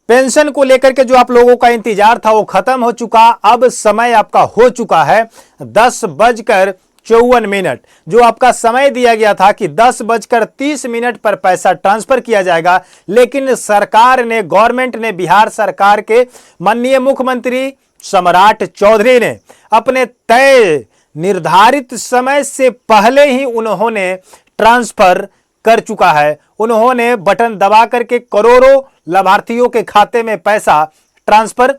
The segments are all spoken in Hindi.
पेंशन को लेकर के जो आप लोगों का इंतजार था वो खत्म हो चुका। अब समय आपका हो चुका है 10:54। जो आपका समय दिया गया था कि 10:30 पर पैसा ट्रांसफर किया जाएगा, लेकिन सरकार ने, गवर्नमेंट ने, बिहार सरकार के माननीय मुख्यमंत्री सम्राट चौधरी ने अपने तय निर्धारित समय से पहले ही उन्होंने ट्रांसफर कर चुका है। उन्होंने बटन दबा करके करोड़ों लाभार्थियों के खाते में पैसा ट्रांसफर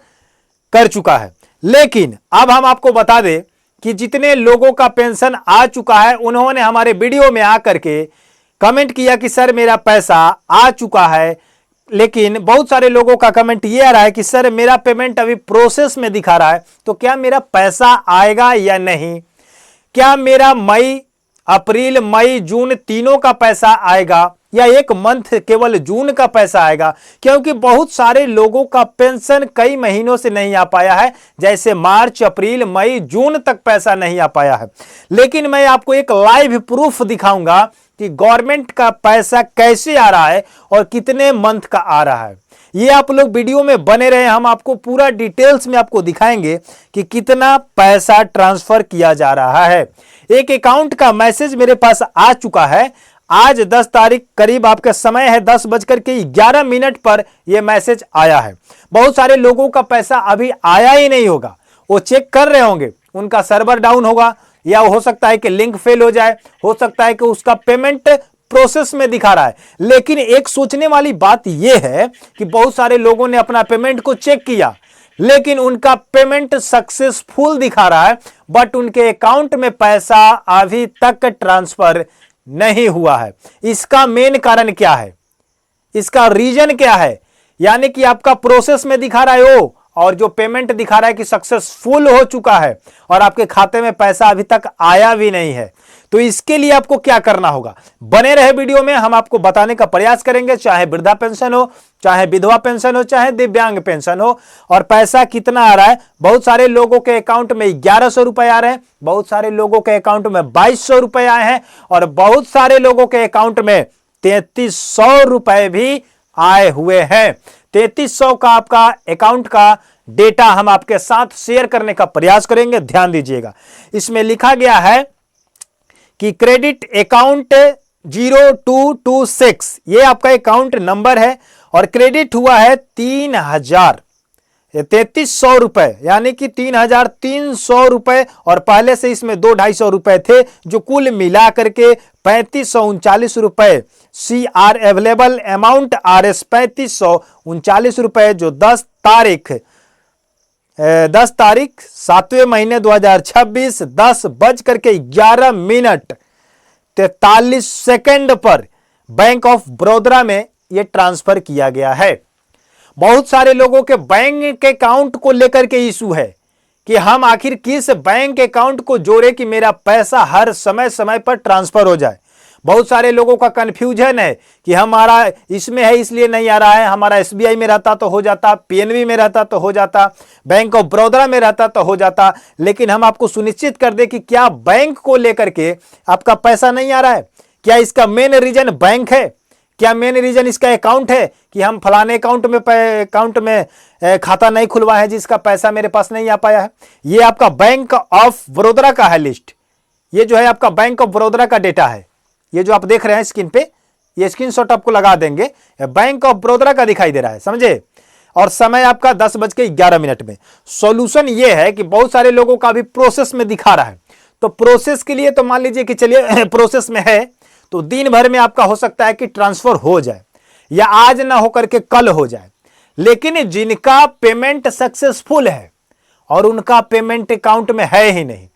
कर चुका है। लेकिन अब हम आपको बता दें कि जितने लोगों का पेंशन आ चुका है, उन्होंने हमारे वीडियो में आकर के कमेंट किया कि सर मेरा पैसा आ चुका है। लेकिन बहुत सारे लोगों का कमेंट ये आ रहा है कि सर मेरा पेमेंट अभी प्रोसेस में दिखा रहा है, तो क्या मेरा पैसा आएगा या नहीं? क्या मेरा मई, अप्रैल, मई, जून तीनों का पैसा आएगा या एक मंथ केवल जून का पैसा आएगा? क्योंकि बहुत सारे लोगों का पेंशन कई महीनों से नहीं आ पाया है, जैसे मार्च, अप्रैल, मई, जून तक पैसा नहीं आ पाया है। लेकिन मैं आपको एक लाइव प्रूफ दिखाऊंगा कि गवर्नमेंट का पैसा कैसे आ रहा है और कितने मंथ का आ रहा है। ये आप लोग वीडियो में बने रहे, हम आपको पूरा डिटेल्स में आपको दिखाएंगे कि कितना पैसा ट्रांसफर किया जा रहा है। एक अकाउंट का मैसेज मेरे पास आ चुका है। आज 10 तारीख, करीब आपका समय है 10:11 पर यह मैसेज आया है। बहुत सारे लोगों का पैसा अभी आया ही नहीं होगा, वो चेक कर रहे होंगे, उनका सर्वर डाउन होगा, या हो सकता है कि लिंक फेल हो जाए, हो सकता है कि उसका पेमेंट प्रोसेस में दिखा रहा है। लेकिन एक सोचने वाली बात यह है कि बहुत सारे लोगों ने अपना पेमेंट को चेक किया, लेकिन उनका पेमेंट सक्सेसफुल दिखा रहा है, बट उनके अकाउंट में पैसा अभी तक ट्रांसफर नहीं हुआ है। इसका मेन कारण क्या है? इसका रीजन क्या है? यानी कि आपका प्रोसेस में दिखा रहा है वो, और जो पेमेंट दिखा रहा है कि सक्सेसफुल हो चुका है और आपके खाते में पैसा अभी तक आया भी नहीं है। तो इसके लिए आपको क्या करना होगा, बने रहे वीडियो में, हम आपको बताने का प्रयास करेंगे। चाहे वृद्धा पेंशन हो, चाहे विधवा पेंशन हो, चाहे दिव्यांग पेंशन हो, और पैसा कितना आ रहा है। बहुत सारे लोगों के अकाउंट में 1100 रुपए आ रहे हैं, बहुत सारे लोगों के अकाउंट में 2200 रुपए आए हैं, और बहुत सारे लोगों के अकाउंट में 3300 रुपए भी आए हुए हैं। 3300 का आपका अकाउंट का डेटा हम आपके साथ शेयर करने का प्रयास करेंगे, ध्यान दीजिएगा। इसमें लिखा गया है कि क्रेडिट अकाउंट 0226, ये आपका अकाउंट नंबर है, और क्रेडिट हुआ है 3300 रुपए, यानी कि 3300 रुपए, और पहले से इसमें 200-250 रुपए थे, जो कुल मिला करके 3539 रुपए। CR अवेलेबल अमाउंट RS 3539 रुपए, जो 10 तारीख 7वें महीने 2026 10:11 पर बैंक ऑफ बड़ौदा में यह ट्रांसफर किया गया है। बहुत सारे लोगों के बैंक के अकाउंट को लेकर के इशू है कि हम आखिर किस बैंक अकाउंट को जोड़े कि मेरा पैसा हर समय समय पर ट्रांसफर हो जाए। बहुत सारे लोगों का कंफ्यूजन है कि हमारा इसमें है इसलिए नहीं आ रहा है, हमारा SBI में रहता तो हो जाता, PNB में रहता तो हो जाता, बैंक ऑफ बड़ौदा में रहता तो हो जाता। लेकिन हम आपको सुनिश्चित कर दें कि क्या बैंक को लेकर के आपका पैसा नहीं आ रहा है? क्या इसका मेन रीजन बैंक है? क्या मेन रीजन इसका अकाउंट है कि हम फलाने अकाउंट में खाता नहीं खुलवा है जिसका पैसा मेरे पास नहीं आ पाया है? ये आपका बैंक ऑफ बड़ौदा का है लिस्ट। ये जो है आपका बैंक ऑफ बड़ौदा का डेटा है। ये जो आप देख रहे हैं स्क्रीन पे, ये स्क्रीनशॉट आपको लगा देंगे, बैंक ऑफ बड़ौदा का दिखाई दे रहा है, समझे? और समय आपका 10:11 में। सॉल्यूशन ये है कि बहुत सारे लोगों का भी प्रोसेस में दिखा रहा है। तो प्रोसेस के लिए तो मान लीजिए कि चलिए प्रोसेस में है, तो दिन भर में आपका हो सकता है कि ट्रांसफर हो जाए, या आज ना होकर के कल हो जाए। लेकिन जिनका पेमेंट सक्सेसफुल है और उनका पेमेंट अकाउंट में है ही नहीं,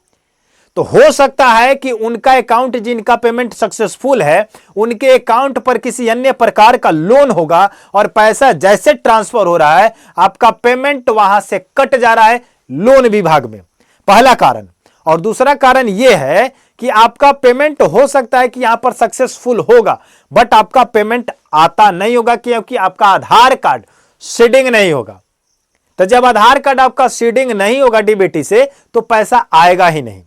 तो हो सकता है कि उनका अकाउंट, जिनका पेमेंट सक्सेसफुल है, उनके अकाउंट पर किसी अन्य प्रकार का लोन होगा, और पैसा जैसे ट्रांसफर हो रहा है आपका पेमेंट वहां से कट जा रहा है लोन विभाग में। पहला कारण। और दूसरा कारण यह है कि आपका पेमेंट हो सकता है कि यहां पर सक्सेसफुल होगा, बट आपका पेमेंट आता नहीं होगा, क्योंकि आपका आधार कार्ड सीडिंग नहीं होगा। तो जब आधार कार्ड आपका सीडिंग नहीं होगा DBT से, तो पैसा आएगा ही नहीं,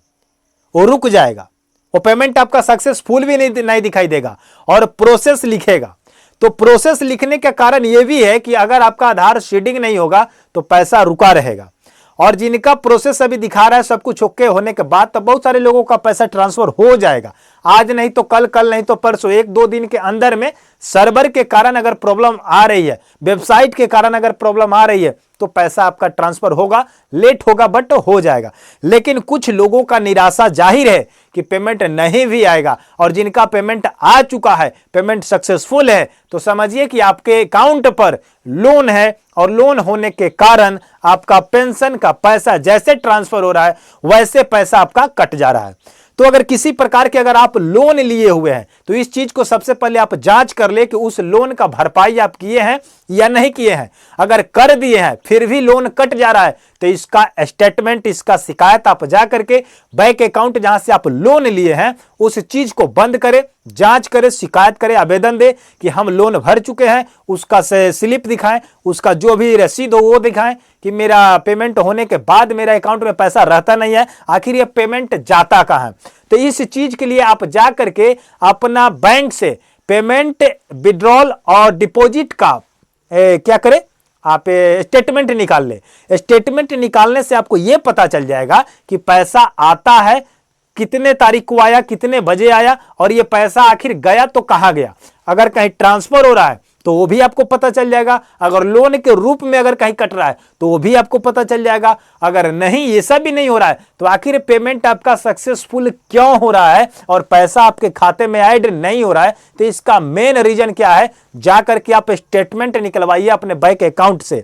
वो रुक जाएगा, वो पेमेंट आपका सक्सेसफुल भी नहीं दिखाई देगा, और प्रोसेस लिखेगा। तो प्रोसेस लिखने का कारण यह भी है कि अगर आपका आधार सीडिंग नहीं होगा तो पैसा रुका रहेगा। और जिनका प्रोसेस अभी दिखा रहा है सब कुछ ओके होने के बाद, तो बहुत सारे लोगों का पैसा ट्रांसफर हो जाएगा। आज नहीं तो कल, कल नहीं तो परसों, 1-2 दिन के अंदर में सर्वर के कारण अगर प्रॉब्लम आ रही है, वेबसाइट के कारण अगर प्रॉब्लम आ रही है, तो पैसा आपका ट्रांसफर होगा, लेट होगा बट हो जाएगा। लेकिन कुछ लोगों का निराशा जाहिर है कि पेमेंट नहीं भी आएगा, और जिनका पेमेंट आ चुका है, पेमेंट सक्सेसफुल है, तो समझिए कि आपके अकाउंट पर लोन है, और लोन होने के कारण आपका पेंशन का पैसा जैसे ट्रांसफर हो रहा है वैसे पैसा आपका कट जा रहा है। तो अगर किसी प्रकार के अगर आप लोन लिए हुए हैं तो इस चीज को सबसे पहले आप जांच कर ले कि उस लोन का भरपाई आप किए हैं या नहीं किए हैं। अगर कर दिए हैं फिर भी लोन कट जा रहा है तो इसका स्टेटमेंट, इसका शिकायत आप जा करके बैंक अकाउंट जहां से आप लोन लिए हैं उस चीज को बंद करें, जांच करें, शिकायत करें, आवेदन दे कि हम लोन भर चुके हैं, उसका स्लिप दिखाएं, उसका जो भी रसीद हो वो दिखाएं कि मेरा पेमेंट होने के बाद मेरा अकाउंट में पैसा रहता नहीं है, आखिर ये पेमेंट जाता कहां है। तो इस चीज के लिए आप जा करके अपना बैंक से पेमेंट विड्रॉल और डिपॉजिट का क्या करें, आप स्टेटमेंट निकाल ले। स्टेटमेंट निकालने से आपको यह पता चल जाएगा कि पैसा आता है, कितने तारीख को आया, कितने बजे आया, और ये पैसा आखिर गया तो कहां गया। अगर कहीं ट्रांसफर हो रहा है तो वो भी आपको पता चल जाएगा, अगर लोन के रूप में अगर कहीं कट रहा है तो वो भी आपको पता चल जाएगा, अगर नहीं ये सब भी नहीं हो रहा है तो आखिर पेमेंट आपका सक्सेसफुल क्यों हो रहा है और पैसा आपके खाते में ऐड नहीं हो रहा है। तो इसका मेन रीजन क्या है, जाकर के आप स्टेटमेंट निकलवाइए अपने बैंक अकाउंट से।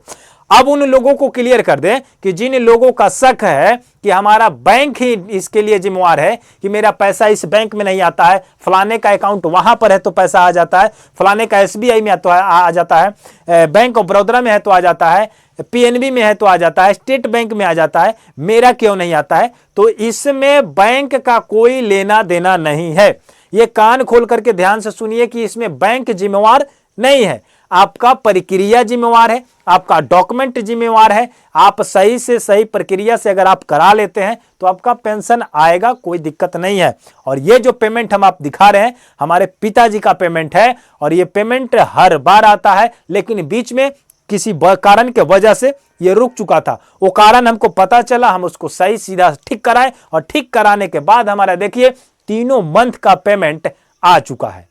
अब उन लोगों को क्लियर कर दें कि जिन लोगों का शक है कि हमारा बैंक ही इसके लिए जिम्मेवार है कि मेरा पैसा इस बैंक में नहीं आता है, फलाने का अकाउंट वहां पर है तो पैसा आ जाता है, फलाने का SBI में तो आ जाता है, बैंक ऑफ बड़ौदा में है तो आ जाता है, PNB में है तो आ जाता है, स्टेट बैंक में आ जाता है, मेरा क्यों नहीं आता है। तो इसमें बैंक का कोई लेना देना नहीं है। ये कान खोल करके ध्यान से सुनिए कि इसमें बैंक जिम्मेवार नहीं है, आपका प्रक्रिया जिम्मेवार है, आपका डॉक्यूमेंट जिम्मेवार है। आप सही से सही प्रक्रिया से अगर आप करा लेते हैं तो आपका पेंशन आएगा, कोई दिक्कत नहीं है। और ये जो पेमेंट हम आप दिखा रहे हैं हमारे पिताजी का पेमेंट है, और ये पेमेंट हर बार आता है, लेकिन बीच में किसी कारण के वजह से ये रुक चुका था। वो कारण हमको पता चला, हम उसको सही सीधा ठीक कराए, और ठीक कराने के बाद हमारा देखिए 3 मंथ का पेमेंट आ चुका है।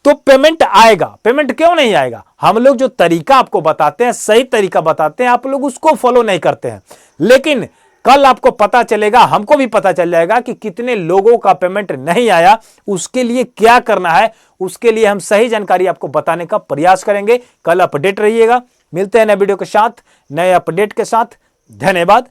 तो पेमेंट आएगा। पेमेंट क्यों नहीं आएगा, हम लोग जो तरीका आपको बताते हैं, सही तरीका बताते हैं, आप लोग उसको फॉलो नहीं करते हैं। लेकिन कल आपको पता चलेगा, हमको भी पता चल जाएगा कि कितने लोगों का पेमेंट नहीं आया, उसके लिए क्या करना है, उसके लिए हम सही जानकारी आपको बताने का प्रयास करेंगे। कल अपडेट रहिएगा, मिलते हैं नए वीडियो के साथ, नए अपडेट के साथ। धन्यवाद।